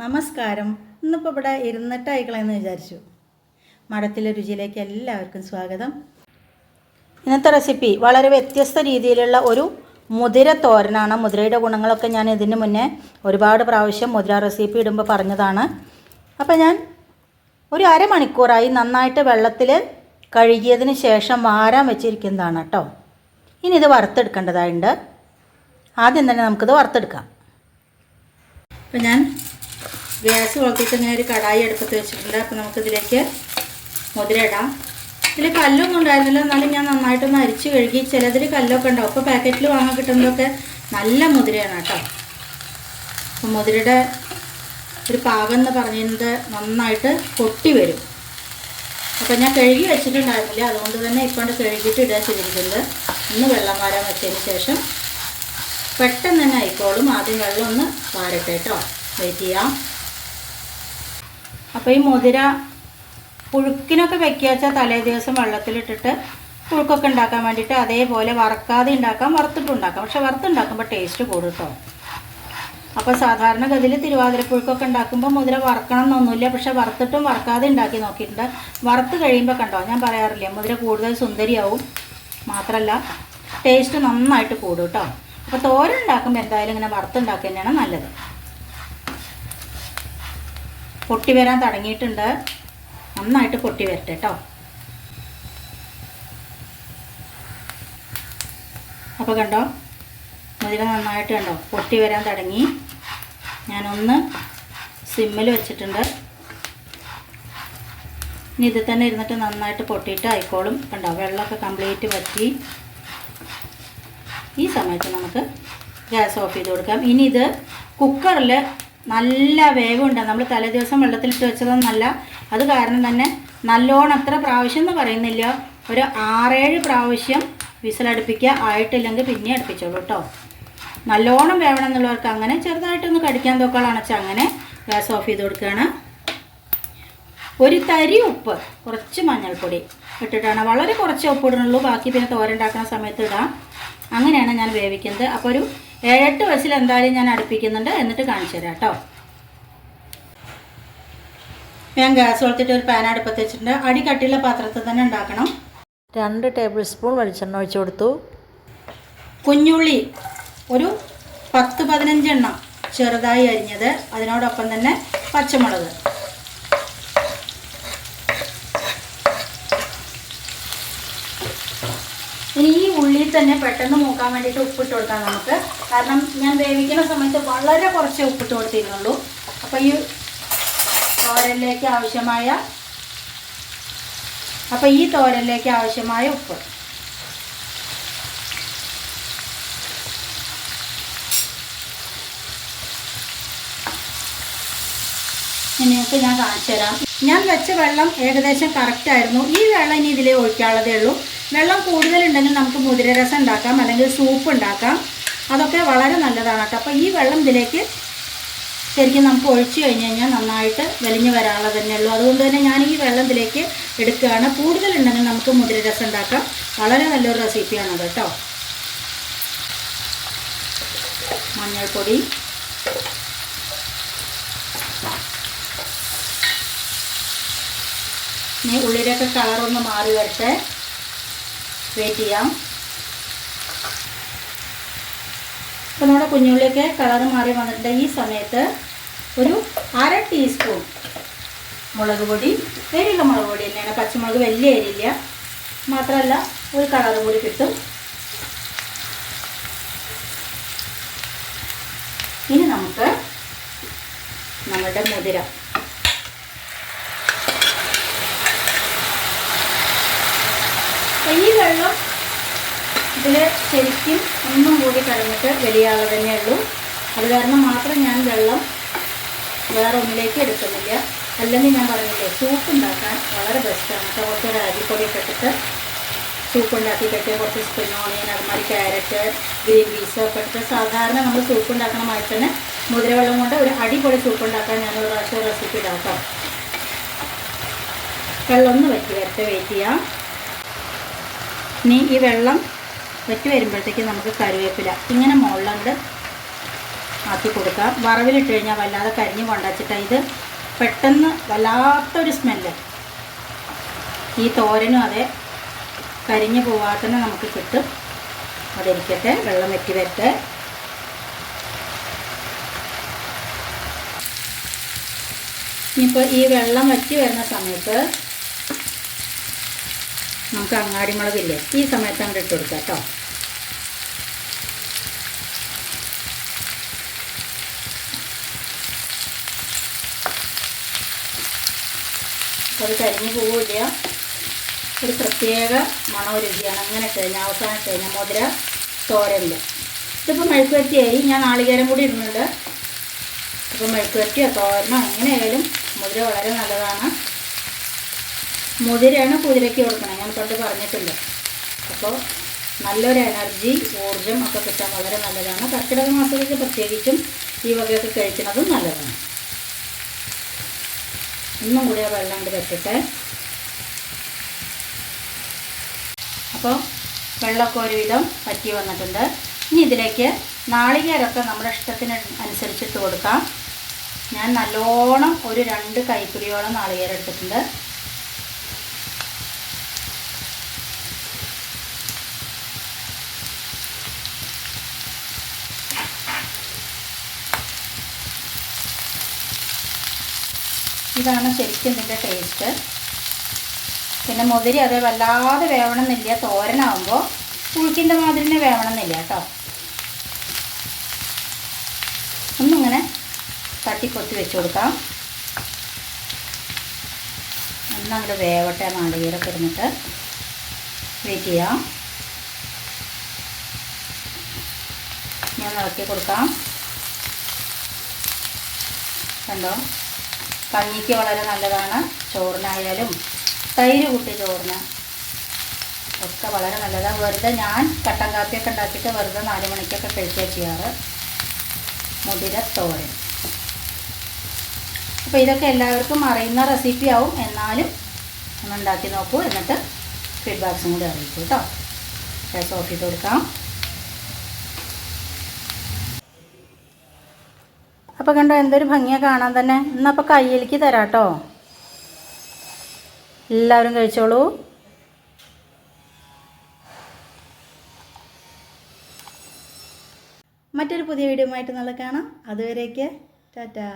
നമസ്കാരം. ഇന്നിപ്പോൾ ഇവിടെ ഇരുന്നിട്ടായിക്കളെന്ന് വിചാരിച്ചു. മഠത്തിലെ രുചിയിലേക്ക് എല്ലാവർക്കും സ്വാഗതം. ഇന്നത്തെ റെസിപ്പി വളരെ വ്യത്യസ്ത രീതിയിലുള്ള ഒരു മുതിര തോരനാണ്. മുതിരയുടെ ഗുണങ്ങളൊക്കെ ഞാൻ ഇതിന് മുന്നേ ഒരുപാട് പ്രാവശ്യം മുതിര റെസിപ്പി ഇടുമ്പോൾ പറഞ്ഞതാണ്. അപ്പോൾ ഞാൻ ഒരു അരമണിക്കൂറായി നന്നായിട്ട് വെള്ളത്തിൽ കഴുകിയതിന് ശേഷം വാരാൻ വെച്ചിരിക്കുന്നതാണ് കേട്ടോ. ഇനി ഇത് വറുത്തെടുക്കേണ്ടതായിട്ടുണ്ട്. ആദ്യം തന്നെ നമുക്കിത് വറുത്തെടുക്കാം. അപ്പോൾ ഞാൻ ഗ്യാസ് വളർത്തിയിട്ട് ഇങ്ങനെ ഒരു കടായി അടുപ്പത്ത് വെച്ചിട്ടുണ്ട്. അപ്പോൾ നമുക്കിതിലേക്ക് മുതിര ഇടാം. ഇതിൽ കല്ലൊന്നും ഉണ്ടായിരുന്നില്ല, എന്നാലും ഞാൻ നന്നായിട്ടൊന്ന് അരിച്ച് കഴുകി. ചിലതിൽ കല്ലൊക്കെ ഉണ്ടാവും. അപ്പോൾ പാക്കറ്റിൽ വാങ്ങാൻ കിട്ടുന്നതൊക്കെ നല്ല മുതിരയാണ് കേട്ടോ. അപ്പോൾ മുതിരയുടെ ഒരു പാകം എന്ന് പറയുന്നത് നന്നായിട്ട് പൊട്ടി വരും. അപ്പോൾ ഞാൻ കഴുകി വെച്ചിട്ടുണ്ടായിരുന്നില്ല, അതുകൊണ്ട് തന്നെ ഇപ്പോൾ കഴുകിയിട്ട് ഇടുക ചെയ്തിരിക്കുന്നത്. ഒന്ന് വെള്ളം വാരാൻ വെച്ചതിന് ശേഷം പെട്ടെന്ന് തന്നെ ആയിക്കോളും. ആദ്യം വെള്ളം ഒന്ന് വാരട്ടെ കേട്ടോ. വെയിറ്റ് ചെയ്യാം. അപ്പോൾ ഈ മുതിര പുഴുക്കിനൊക്കെ വെക്കുക വെച്ചാൽ തലേ ദിവസം വെള്ളത്തിലിട്ടിട്ട് പുഴുക്കൊക്കെ ഉണ്ടാക്കാൻ വേണ്ടിയിട്ട് അതേപോലെ വറക്കാതെ ഉണ്ടാക്കാം, വറുത്തിട്ടുണ്ടാക്കാം. പക്ഷെ വറുത്തുണ്ടാക്കുമ്പോൾ ടേസ്റ്റ് കൂടും കേട്ടോ. അപ്പോൾ സാധാരണഗതിയിൽ തിരുവാതിരപ്പുഴുക്കൊക്കെ ഉണ്ടാക്കുമ്പോൾ മുതിര വറക്കണം എന്നൊന്നുമില്ല. പക്ഷെ വറുത്തിട്ടും വറക്കാതെ ഉണ്ടാക്കി നോക്കിയിട്ടുണ്ട്. വറുത്ത് കഴിയുമ്പോൾ കണ്ടോ, ഞാൻ പറയാറില്ല, മുതിര കൂടുതൽ സുന്ദരിയാവും, മാത്രമല്ല ടേസ്റ്റ് നന്നായിട്ട് കൂടും കേട്ടോ. അപ്പോൾ തോരൻ ഉണ്ടാക്കുമ്പോൾ എന്തായാലും ഇങ്ങനെ വറുത്തുണ്ടാക്കുക തന്നെയാണ് നല്ലത്. പൊട്ടി വരാൻ തുടങ്ങിയിട്ടുണ്ട്. നന്നായിട്ട് പൊട്ടി വരട്ടെ കേട്ടോ. അപ്പോൾ കണ്ടോ, മുതിര നന്നായിട്ട് കണ്ടോ പൊട്ടി വരാൻ തുടങ്ങി. ഞാനൊന്ന് സിമ്മിൽ വെച്ചിട്ടുണ്ട്. ഇനി ഇത് തന്നെ ഇരുന്നിട്ട് നന്നായിട്ട് പൊട്ടിയിട്ട് ആയിക്കോളും. കണ്ടോ, വെള്ളമൊക്കെ കംപ്ലീറ്റ് വറ്റി. ഈ സമയത്ത് നമുക്ക് ഗ്യാസ് ഓഫ് ചെയ്ത് കൊടുക്കാം. ഇനി ഇത് കുക്കറിൽ നല്ല വേവുണ്ട്. നമ്മൾ തലേ ദിവസം വെള്ളത്തിലിട്ട് വെച്ചതൊന്നല്ല, അത് കാരണം തന്നെ നല്ലോണം എത്ര പ്രാവശ്യം എന്ന് പറയുന്നില്ല, ഒരു 6-7 പ്രാവശ്യം വിസിലടുപ്പിക്കുക. ആയിട്ടില്ലെങ്കിൽ പിന്നെ അടുപ്പിച്ചോളൂ കേട്ടോ. നല്ലോണം വേവണം എന്നുള്ളവർക്ക് അങ്ങനെ ചെറുതായിട്ടൊന്ന് കടിക്കാൻ തൊക്കാളാണ് വെച്ചാൽ അങ്ങനെ ഗ്യാസ് ഓഫ് ചെയ്ത് കൊടുക്കുകയാണ്. ഒരു തരി ഉപ്പ്, കുറച്ച് മഞ്ഞൾപ്പൊടി ഇട്ടിട്ടാണ്, വളരെ കുറച്ച് ഉപ്പ് ഇടുന്നുള്ളൂ. ബാക്കി പിന്നെ തോരനുണ്ടാക്കുന്ന സമയത്ത് ഇടാം. അങ്ങനെയാണ് ഞാൻ വേവിക്കുന്നത്. അപ്പോൾ ഒരു 7-8 വിസിൽ എന്തായാലും ഞാൻ അടുപ്പിക്കുന്നുണ്ട്. എന്നിട്ട് കാണിച്ചു തരാം കേട്ടോ. ഞാൻ ഗ്യാസ് വളർത്തിയിട്ട് ഒരു പാൻ അടുപ്പത്ത് വെച്ചിട്ടുണ്ട്. അടി കട്ടിയുള്ള പാത്രത്തിൽ തന്നെ ഉണ്ടാക്കണം. 2 ടേബിൾ സ്പൂൺ വെളിച്ചെണ്ണ ഒഴിച്ചു കൊടുത്തു. കുഞ്ഞുള്ളി ഒരു 10-15 എണ്ണം ചെറുതായി അരിഞ്ഞത്, അതിനോടൊപ്പം തന്നെ പച്ചമുളക്. ഇനി ഈ ഉള്ളിയിൽ തന്നെ പെട്ടെന്ന് മൂക്കാൻ വേണ്ടിയിട്ട് ഉപ്പിട്ട് കൊടുക്കാം നമുക്ക്. കാരണം ഞാൻ വേവിക്കുന്ന സമയത്ത് വളരെ കുറച്ച് ഉപ്പിട്ട് കൊടുത്തിരുന്നുള്ളൂ. അപ്പോൾ ഈ തോരനിലേക്ക് ആവശ്യമായ ഉപ്പ്. നിങ്ങൾക്ക് ഞാൻ കാണിച്ചു തരാം. ഞാൻ വെച്ച വെള്ളം ഏകദേശം കറക്റ്റായിരുന്നു. ഈ വെള്ളം ഇനി ഇതിലേ ഒഴിക്കാനുള്ളതേ ഉള്ളൂ. വെള്ളം കൂടുതലുണ്ടെങ്കിൽ നമുക്ക് മുതിര രസം ഉണ്ടാക്കാം, അല്ലെങ്കിൽ സൂപ്പ് ഉണ്ടാക്കാം. അതൊക്കെ വളരെ നല്ലതാണ് കേട്ടോ. അപ്പോൾ ഈ വെള്ളം ഇതിലേക്ക് ശരിക്കും നമുക്ക് ഒഴിച്ചു കഴിഞ്ഞ് കഴിഞ്ഞാൽ നന്നായിട്ട് വലിഞ്ഞ് വരാനുള്ളത് തന്നെ ഉള്ളൂ. അതുകൊണ്ട് തന്നെ ഞാൻ ഈ വെള്ളം ഇതിലേക്ക് എടുക്കുകയാണ്. കൂടുതലുണ്ടെങ്കിൽ നമുക്ക് മുതിര രസം ഉണ്ടാക്കാം. വളരെ നല്ലൊരു റെസിപ്പിയാണത് കേട്ടോ. മഞ്ഞൾപ്പൊടി, ഇനി ഉള്ളിലൊക്കെ കളറൊന്ന് മാറി വരട്ടെ. വെയിറ്റ് ചെയ്യാം. അപ്പോൾ നമ്മുടെ കുഞ്ഞുള്ളിയൊക്കെ കളർ മാറി വന്നിട്ടുണ്ട്. ഈ സമയത്ത് ഒരു 1/2 ടീസ്പൂൺ മുളക് പൊടി, എരിയുള്ള മുളക് പൊടി തന്നെയാണ്, പച്ചമുളക് വലിയ എരിയില്ല, മാത്രമല്ല ഒരു കളർ കൂടി കിട്ടും. ഇനി നമുക്ക് നമ്മുടെ മുതിര ഈ വെള്ളം ഇതിൽ ശരിക്കും ഒന്നും കൂടി കിടന്നിട്ട് വലിയാളെ തന്നെ ഉള്ളൂ. അത് കാരണം മാത്രം ഞാൻ വെള്ളം വേറെ ഒന്നിലേക്ക് എടുക്കുന്നില്ല. അല്ലെങ്കിൽ ഞാൻ പറഞ്ഞില്ലേ, സൂപ്പ് ഉണ്ടാക്കാൻ വളരെ ബെസ്റ്റാണ് കേട്ടോ. കുറച്ചൊരു അരിപ്പൊടിയൊക്കെ ഇട്ടിട്ട് സൂപ്പ് ഉണ്ടാക്കി കഴിക്കുക. കുറച്ച് സ്പ്രിംഗ് ഓണിയൻ, അതുമാതിരി ക്യാരറ്റ്, ഗ്രീൻ പീസ് ഒക്കെ ഇട്ടിട്ട് സാധാരണ നമ്മൾ സൂപ്പ് ഉണ്ടാക്കണമായി തന്നെ മുതിരവെള്ളം കൊണ്ട് ഒരു അടിപൊളി സൂപ്പ് ഉണ്ടാക്കാൻ ഞാൻ ഒരു പ്രാവശ്യം റെസിപ്പി ഇടാം കേട്ടോ. വെള്ളം ഒന്ന് വറ്റി വരട്ടെ. വെയിറ്റ് ചെയ്യാം. ഇനി ഈ വെള്ളം വറ്റി വരുമ്പോഴത്തേക്ക് നമുക്ക് കറിവേപ്പില ഇങ്ങനെ മുകളിലുണ്ട് ആക്കി കൊടുക്കാം. വറവിലിട്ട് കഴിഞ്ഞാൽ വല്ലാതെ കരിഞ്ഞ് കൊണ്ടച്ചിട്ട് ഇത് പെട്ടെന്ന് വല്ലാത്തൊരു സ്മെല്ല്. ഈ തോരനും അതെ കരിഞ്ഞ് പോവാതെ തന്നെ നമുക്ക് കിട്ടും. അതിരിക്കട്ടെ, വെള്ളം വറ്റി വരട്ടെ. ഇനിയിപ്പോൾ ഈ വെള്ളം വറ്റി വരുന്ന സമയത്ത് നമുക്ക് അങ്ങാടിമുളകില്ലേ, ഈ സമയത്ത് അങ്ങോട്ട് ഇട്ട് കൊടുക്കാം കേട്ടോ. അത് കരിഞ്ഞ് പോവില്ല. ഒരു പ്രത്യേക മണവും രുചിയാണ്. അങ്ങനെ ഇട്ട് കഴിഞ്ഞാൽ അവസാനം ഇട്ട് കഴിഞ്ഞാൽ മുതിര തോരനില്ല. ഇതിപ്പോൾ മെഴുക്കുവരട്ടിയായി. ഞാൻ നാളികേരം കൂടി ഇടുന്നുണ്ട്. ഇപ്പോൾ മെഴുക്കുവരട്ടിയോ തോരനോ എങ്ങനെയായാലും മുതിര വളരെ നല്ലതാണ്. മുതിരയാണ് കുതിരയ്ക്ക് കൊടുക്കണം, ഞാൻ പണ്ട് പറഞ്ഞിട്ടുണ്ട്. അപ്പോൾ നല്ലൊരു എനർജി, ഊർജം ഒക്കെ കിട്ടാൻ വളരെ നല്ലതാണ്. കർക്കിടക മാസത്തിൽ പ്രത്യേകിച്ചും ഈ വകയൊക്കെ കഴിക്കുന്നതും നല്ലതാണ്. ഇന്നും കൂടി ആ വെള്ളം കൊണ്ട് വെച്ചിട്ട്, അപ്പോൾ വെള്ളമൊക്കെ ഒരുവിധം വറ്റി വന്നിട്ടുണ്ട്. ഇനി ഇതിലേക്ക് നാളികേരമൊക്കെ നമ്മുടെ ഇഷ്ടത്തിന് അനുസരിച്ചിട്ട് കൊടുക്കാം. ഞാൻ നല്ലോണം ഒരു 2 കൈപ്പിടിയോളം നാളികേരം എടുത്തിട്ടുണ്ട്. ഇതാണ് ശരിക്കും ഇതിൻ്റെ ടേസ്റ്റ്. പിന്നെ മുതിരി അതേ വല്ലാതെ വേവണമെന്നില്ല. തോരനാകുമ്പോൾ പുഴുക്കിൻ്റെ മാതിരി തന്നെ വേവണമെന്നില്ല കേട്ടോ. ഒന്നിങ്ങനെ തട്ടിക്കൊത്തി വെച്ച് കൊടുക്കാം. ഒന്നങ്ങോട്ട് വേവട്ടെ. നാളികേരമൊക്കെ ഇരുന്നിട്ട് വെയിറ്റ് ചെയ്യാം. ഞാൻ ഇളക്കി കൊടുക്കാം. കണ്ടോ, കഞ്ഞിക്ക് വളരെ നല്ലതാണ്. ചോറിനായാലും തൈര് കൂട്ടി ചോറിന് ഒക്കെ വളരെ നല്ലതാണ്. വെറുതെ ഞാൻ കട്ടൻ കാപ്പിയൊക്കെ ഉണ്ടാക്കിയിട്ട് വെറുതെ 4 മണിക്കൊക്കെ കഴിക്കുക ചെയ്യാറ്. മുതിര തോരൻ. അപ്പോൾ ഇതൊക്കെ എല്ലാവർക്കും അറിയുന്ന റെസിപ്പി ആവും. എന്നാലും ഒന്ന് ഉണ്ടാക്കി നോക്കൂ. എന്നിട്ട് ഫീഡ്ബാക്സും കൂടി അറിയിക്കൂ കേട്ടോ. ഗ്യാസ് ഓഫ് ചെയ്ത് കൊടുക്കാം. അപ്പോൾ കണ്ടോ, എന്തൊരു ഭംഗിയാണ് കാണാൻ തന്നെ. എന്നപ്പോൾ കയ്യിലേക്ക് തരാം കേട്ടോ. എല്ലാവരും കഴിച്ചോളൂ. മറ്റൊരു പുതിയ വീഡിയോ ആയിട്ട് നാളെ കാണാം. അതുവരേക്ക് ടാറ്റാ.